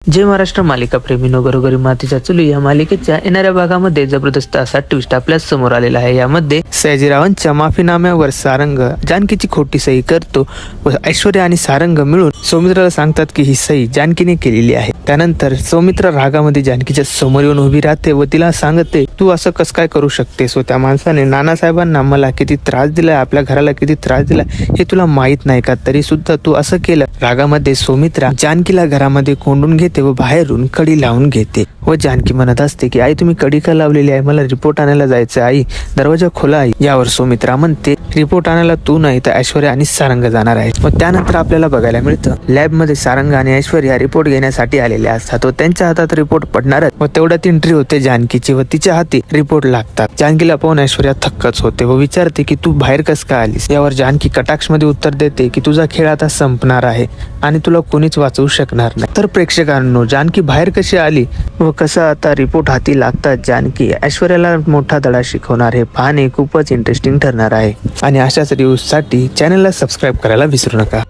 जय महाराष्ट्र मालिका प्रेमीनो, घरोघरी मातीच्या चुली या मालिकेच्या येणाऱ्या भागामध्ये जबरदस्त असा ट्विस्ट आपल्या समोर आलेला आहे। यामध्ये सयाजीरावांच्या माफीनाम्यावर सारंग जानकीची खोटी सही करतो व ऐश्वर्या आणि सारंग मिळून सौमित्राला सांगतात की ही सही जानकीने केलेली आहे। त्यानंतर सौमित्रा रागामध्ये जानकीच्या समोर येऊन उभी राहते व तिला सांगते, तू असं कसं काय करू शकतेस व त्या माणसाने नानासाहेबांना मला किती त्रास दिलाय, आपल्या घराला किती त्रास दिलाय हे तुला माहित नाही का? तरी सुद्धा तू असं केलं। रागामध्ये सौमित्रा जानकीला घरामध्ये कोंडून घेते व बाहेरून कडी लावून घेते व जानकी म्हणत असते की आई तुम्ही कडी का लावलेली आहे, मला रिपोर्ट आणायला जायचं आई, दरवाजा खोला आई। यावर सौमित्रा म्हणते रिपोर्ट आणायला तू नाही तर ऐश्वर्या आणि सारंग जाणार आहे। व त्यानंतर आपल्याला बघायला मिळतं लॅब मध्ये सारंग आणि ऐश्वर्या रिपोर्ट घेण्यासाठी आलेले असतात व त्यांच्या हातात रिपोर्ट पडणारच व तेवढ्यात एंट्री होते जानकीची व तिच्या हाती रिपोर्ट लागतात। जानकीला पाहून ऐश्वर्या थक्कच होते व विचारते की तू बाहेर कस का आलीस? यावर जानकी कटाक्ष मध्ये उत्तर देते की तुझा खेळ आता संपणार आहे आणि तुला कोणीच वाचवू शकणार नाही। तर प्रेक्षकांनो, जानकी बाहेर कशी आली व कसं आता रिपोर्ट हाती लागतात जानकी ऐश्वर्याला मोठा धडा शिकवणार हे पाहणे खूपच इंटरेस्टिंग ठरणार आहे। आणि अशाच रिव्ह्यूज साठी चॅनलला सबस्क्राईब करायला विसरू नका।